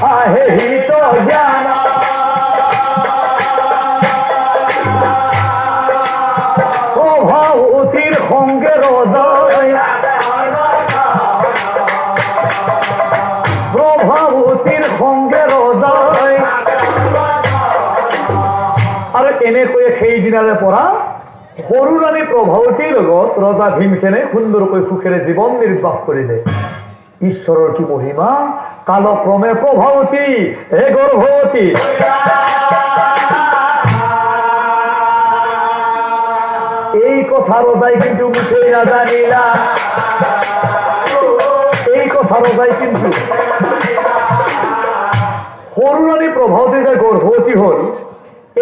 আহে হিত জ্ঞান প্ৰভাবতীৰ সঙ্গে ৰজয় প্ৰভাবতীৰ সঙ্গে ৰজয় আৰু এনেকৈ সেইদিনাৰে পৰা সৰু ৰাণী প্ৰভাৱতীৰ লগত ৰজা ভীমসেনে সুন্দৰকৈ সুখেৰে জীৱন নিৰ্বাহ কৰিলে। ঈশ্বৰৰ কি মহিমা! কালক্ৰমে প্ৰভাৱতী হে গৰ্ভৱতী এই কথা ৰজাই কিন্তু মুঠেই নাজানিলা। এই কথা ৰজাই কিন্তু সৰু ৰাণী প্ৰভাৱতী যে গৰ্ভৱতী হ'ল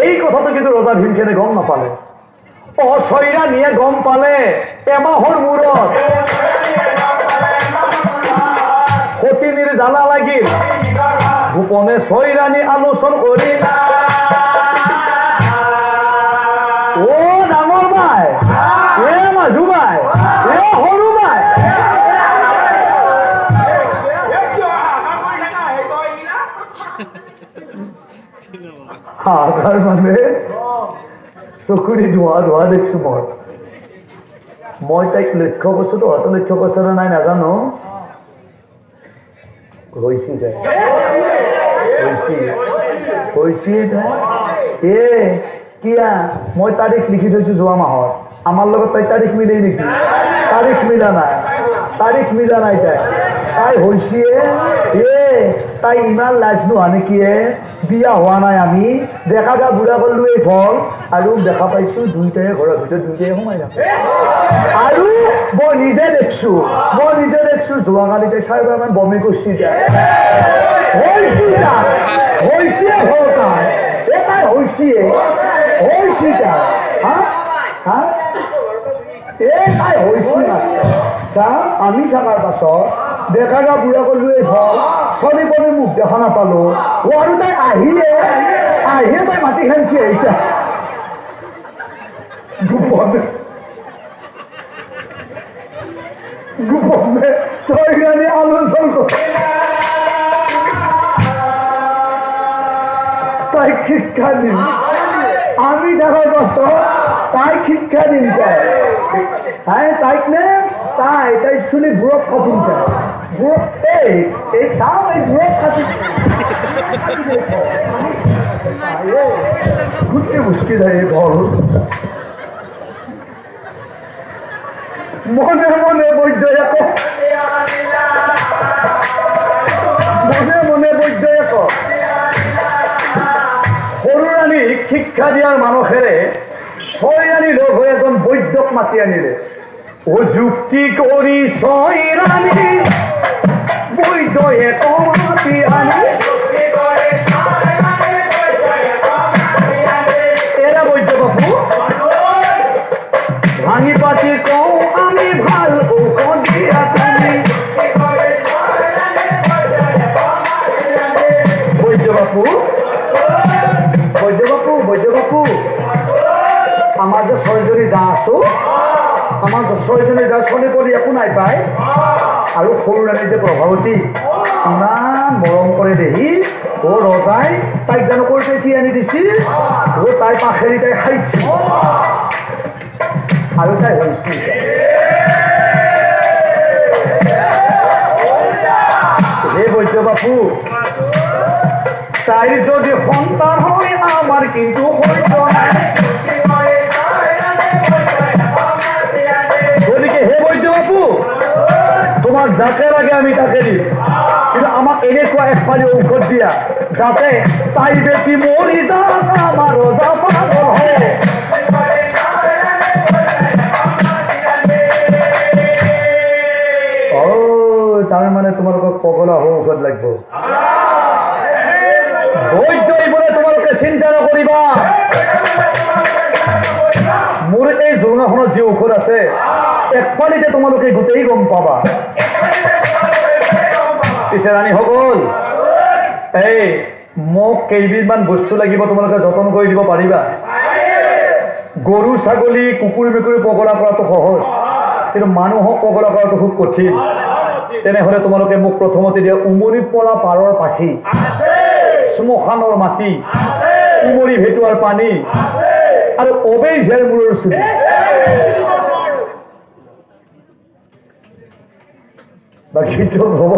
এই কথাটো কিন্তু ৰজা ভীমসেনে গম নাপালে। অছৈৰাণীয়ে গম পালে এমাহৰ মূৰত। সতিনীৰ জ্বালা লাগিল। গোপনে ছৈৰাণী আলোচন কৰি অ ডাঙৰ বাই, এ মাজু বাই, এ সৰু বাই, হাহাকাৰ মানে চকুৰি ধোঁৱা ধোঁৱা দেখছো। মই তাইক লক্ষ্য কৰিছো, তহঁতে লক্ষ্য কৰিছ নে নাই নাজানো। হৈছি তাই এ কিয়া মই তাৰিখ লিখি থৈছো যোৱা মাহত। আমাৰ লগত তাই তাৰিখ মিলেই নেকি? তাৰিখ মিলা নাই, তাৰিখ মিলা নাই। তাই হৈছে এ তাই ইমান লাজ নোহোৱা নেকি? বিয়া হোৱা নাই আমি, দেখা যা বুঢ়া কৰিলো এই ফল আৰু দেখা পাইছো দুইটাই ঘৰৰ ভিতৰত দুইটাই সোমাই যাম। আৰু মই নিজে দেখছো যোৱাকালি তাই 4 বাৰমান বমি কৰিছি। আমি থকাৰ পাছত দেখা যা বুঢ়া কৰিলো এই ফল চলি পৰি মুখ দেখা নাপালো। আৰু তাই আহিয়ে তাই মাটি খাইছে। এতিয়া গোপনে ছয়ৰাণী আলোচন কৰে। তাইক শিক্ষা দিম আমি থকাৰ পাছত, তাইক শিক্ষা দিম। তাইক নে তাই শুনি বুঢ়ক কাটিম। এই চাওঁ এই বুঢ়ক কাটিম গোটেই মুস্কি যায় ঘৰ। মনে মনে বৈদ্য সৰু ৰাণীক শিক্ষা দিয়াৰ মানসেৰে ছয়ৰাণী লগ হৈ এজন বৈদ্যক মাতি আনিলে। ও যুক্তি কৰি ছয়ৰাণী বৈদ্যয়ে মাতি আনি এৰা বৈদ্য বাবু ভাঙি পাতি কওঁ আমি ভাল ঔষধ দিয়া তুমি। বৈদ্য বাপু আমাৰ যে 6জনী যা আছো, আমাৰ 6জনী যা চলি পৰি একো নাই পায়। আৰু সৰু ৰাণী যে প্ৰভাৱতী ইমান মৰম কৰে দেহি। ও ৰজাই তাইক জানো কৰি পেটি আনি দিছিল। ও তাই পাখেৰি তাই খাইছিল আৰু তাই হৈছিল। হে বৈদ্য বাপু তাইৰ যদি সন্তান হয় আমাৰ কিন্তু গতিকে হে বৈদ্য বাপু তোমাক যাকে লাগে আমি তাকে দিম, কিন্তু আমাক এনেকুৱা একপালি ঔষধ দিয়া যাতে তাই বেটি মৰি যাক আমাৰ ৰজা পাগল হয়। তাৰমানে তোমালোকক পগলা ঔষধ লাগিব। বৈদ্য বোলে তোমালোকে চিন্তা নকৰিবা। মোৰ এই যৌনাখনত যি ঔষধ আছে একপালিতে তোমালোকে গোটেই গম পাবা। পিছে ৰাণীসকল এই মোক কেইবিধমান বস্তু লাগিব, তোমালোকে যতন কৰি দিব পাৰিবা? গৰু ছাগলী কুকুৰ মেকুৰী পগলা কৰাটো সহজ, কিন্তু মানুহক পগলা কৰাটো খুব কঠিন। তেনেহলে তোমালোকে মোক প্ৰথমতে দিয়া উমৰিত পৰা পাৰৰ পাখি, শ্মশানৰ মাটি, উমৰি ভেটুৱাৰ পানী আৰু অবেজৰ মূৰৰ চুলি। বাকী চব হব।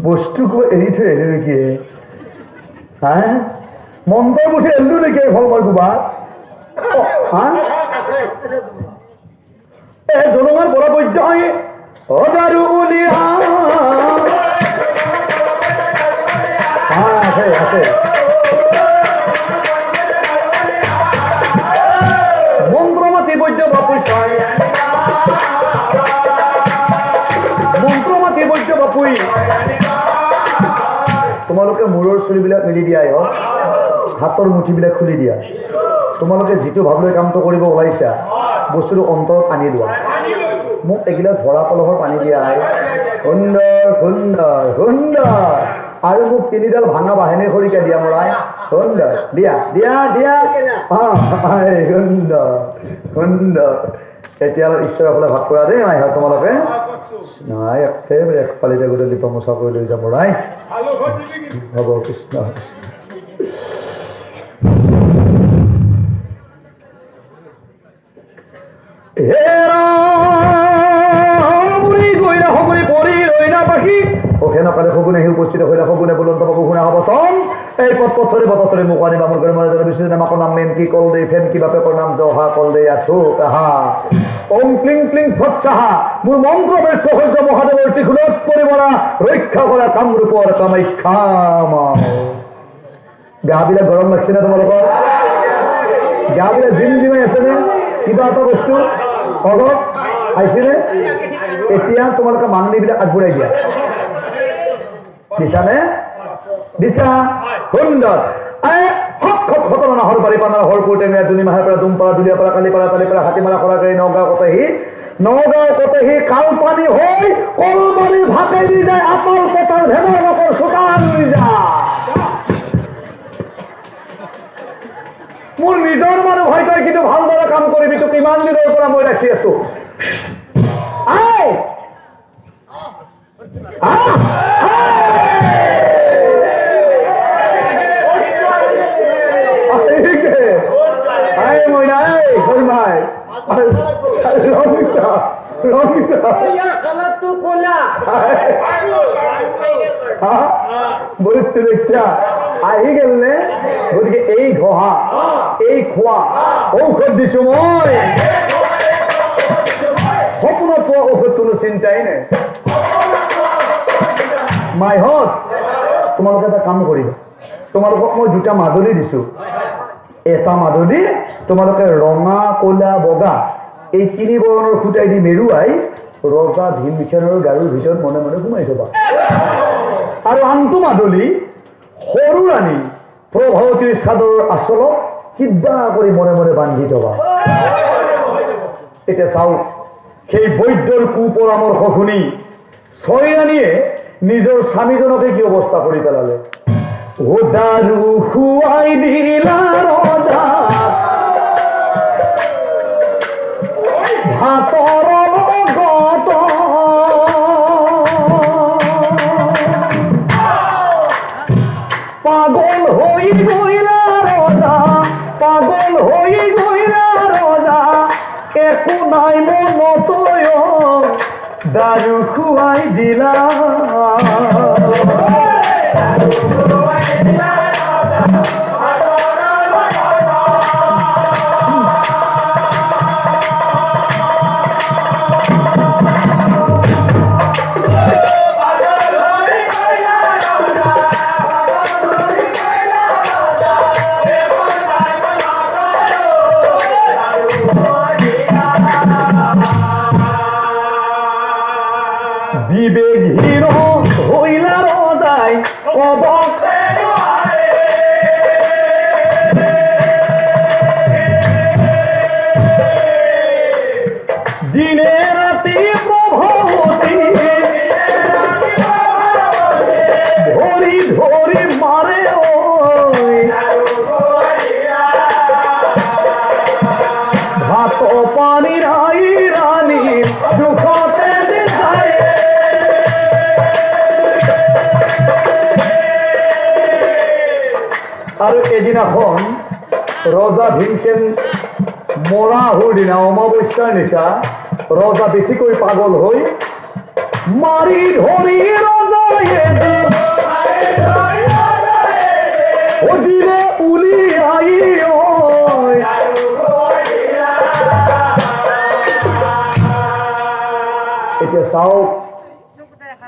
বস্তুকো এৰি থৈ আহিলো নেকি? হা মন্ত্ৰৰ পুথি এৰিলো নেকি? ফল মই ক'বাত জনমাৰ পৰা বৈদ্য অজাৰু উলিয়া আছে আছে মন্ত্ৰমাতি বৈদ্য বাপুই মন্ত্ৰমাতি বৈদ্য বাপুই তোমালোকে মূৰৰ চুলিবিলাক মেলি দিয়াই হওক, হাতৰ মুঠিবিলাক খুলি দিয়া। তোমালোকে যিটো ভাবলৈ কামটো কৰিব ওলাইছা বস্তুটো অন্তৰত আনি লোৱা। মোক এগিলাচ ভৰা কলহৰ পানী দিয়া আই। সুন্দৰ সুন্দৰ সুন্দৰ। আৰু মোক 3ডাল ভাঙা বাহিনী খৰিকা দিয়া মৰাই। সুন্দৰ দিয়া দিয়া দিয়া। সুন্দৰ সুন্দৰ। এতিয়া ঈশ্বৰসকলে ভাগ কৰা দেই মাই তোমালোকে নাই একেবাৰে একফালিতে গোটেই দীপা মোচা কৰি লৈ যাম মৰাই। হ'ব কৃষ্ণ। সগুনে আহি উপস্থিত হইলা। সগুনে বলন্ত বাবু শুনা হব চন এই পথ পথরে বতরে মুখানি বামুর করে মনে বিশেষ নাম আপনার মেন কি কল দে ফেন কি বাপে নাম জহা কল দে আছো তাহা ওম ক্লিং ক্লিং ফৎসাহা মোৰ মন্ত্ৰ ব্যৰ্থ হইল মহাদেবেৰ ত্ৰিকুলত পৰিমৰা ৰক্ষা কৰা কামৰূপৰ কামাখ্যা মা। গাবিলাক গৰম লাগছে না তোমালোকৰ? গাবিলাক জিম জিমাই আছে নে? কিবা এটা বস্তু অলপ আহিছেনে? এতিয়া তোমালোকে মাননীবিলাক আগবঢ়াই দিয়া। দিছা নে? দিছা? সুন্দৰ। ঘটনা নাহৰ বাৰী পানাৰ হৰপুৰ টেঙা দুনি মাহৰ পৰা দুমপাৰা দুলীয়াপাৰা কালিপাৰা তালিপাৰা হাতীমাৰা খৰাকাৰী নগাঁও কতেহি কালপানী হৈ কলবাৰী ভাতে দি যায় আপল পতাৰ ভেদাৰ বাপৰ চোতাল লৈ যা। মোৰ নিজৰ মানুহ হয় তই কিন্তু ভালদৰে কাম কৰিবি। তোক ইমান দিনৰ পৰা মই ৰাখি আছো। বস্তু দেখছা আহি গেল নে? গতিকে এই ঘহা এই খোৱা ঔষধ দিছো মই। সপোনত পোৱা ঔষধ কোনো চিন্তাই নাই। মাইহত তোমালোকে এটা কাম কৰিবা। তোমালোকক মই 2টা মাদলি দিছো। এটা মাদলি তোমালোকে ৰঙা কলা বগা এই 3 বৰণৰ খুঁটাই দি মেৰুৱাই ৰজা ভীমবিষাণৰ গাৰুৰ ভিতৰত মনে মনে সোমাই থবা। আৰু আনটো মাদলি সৰু ৰাণী প্ৰভাৱতীৰ চাদৰৰ আচলত কিবা কৰি মনে মনে বান্ধি থবা। এতিয়া চাও সেই বৈদ্যৰ কুপৰামৰ্শ শুনি ছয়ৰাণীয়ে নিজৰ স্বামীজনকে কি অৱস্থা কৰি পেলালে। ও দাৰু খুৱাই দিলা ৰজা ভাতৰ লগত পাগল হৈ গইলা ৰজা পাগল হৈ গইলা ৰজা একো নাই মনত দাৰু খুৱাই দিলা। বিবেকহীন হইলা ৰজাই অবক পানি নাই ৰানী দুঃখতে দিন যায় আৰু এদিনাখন ৰজা ভীমসেন মৰা দিনা অমাৱস্যাৰ নিশা ৰজা বেছিকৈ পাগল হৈ মাৰি ধৰি ৰজায়ে উলিয়াই এতিয়া চাওক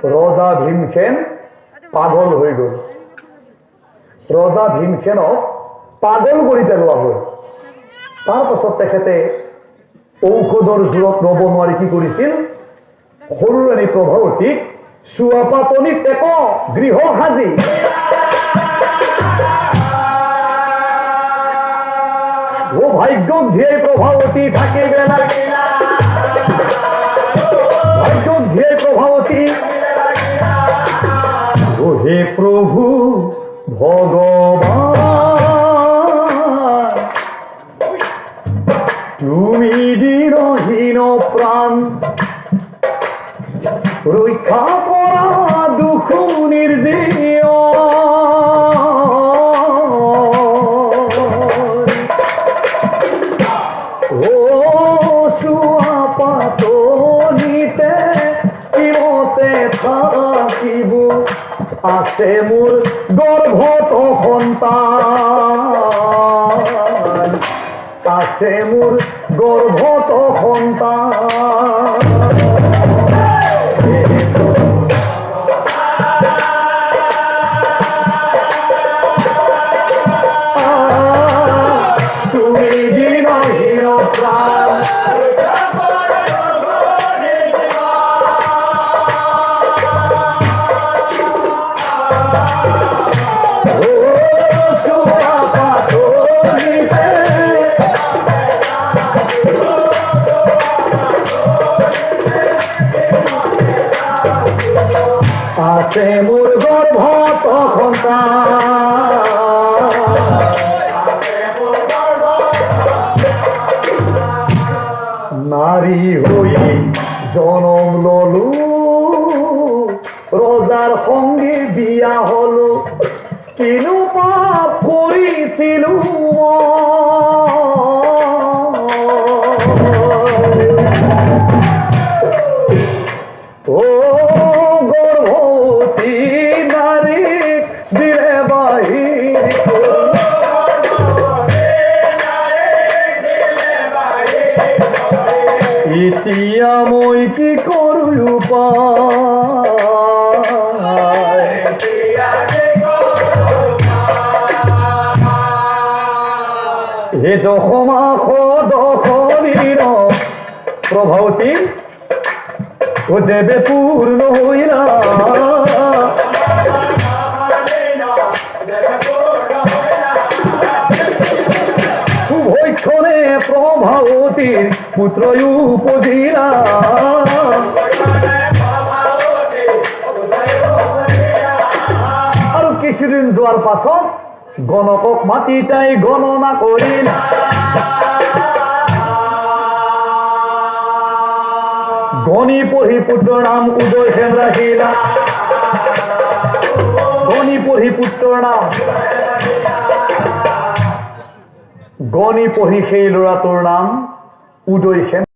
ৰজা ভীমসেন পাগল হৈ গ'ল ৰজা ভীমসেনক পাগল কৰি পেলোৱা হ'ল তাৰ পাছত তেখেতে ঔষধৰ জোৰত ৰ'ব নোৱাৰি কি কৰিছিল সৰু ৰাণী প্ৰভাৱতীক চুৱাপাতনিত এক গৃহ সাজি ও ভাগ্যক ঝিয়ে প্রভাবতী থাকে বেলা ভাগ্যক ঝিয়ে প্রভাবতী ও হে প্রভু ভগবান তুমি দিনহীন প্রাণ রক্ষা করা দুঃখ নির্জীয় ও সুয়াপাতনিতে কিমতে থাকিব আছে মোৰ গৰ্ভত সন্তান আছে মোৰ গৰ্ভত সন্তান তুমি দিনহীন প্ৰাণ আছে মোৰ গৰ্ভত সন্তান নারী হই জনম ললু রজার সঙ্গে বিয়া হলো কিনু পাপ করিছিলু ও গর্ভবতী নারী দিলে বাহির এতিয়া মই কি কৰো উপায় হে দশমা দশমীৰ প্ৰভাবতী ও যেবে পূৰ্ণ হইলা শুভক্ষণে প্ৰভাবতীৰ পুত্ৰ উপজিলা আৰু কিছুদিন যোৱাৰ পাছত গণকক মাতি তাই গণনা কৰিল গণি পঢ়ি পুত্ৰৰ নাম উদয়সেন ৰাখিলা গণি পঢ়ি পুত্ৰৰ নাম গণি পঢ়ি সেই ল'ৰাটোৰ নাম উদয়সেন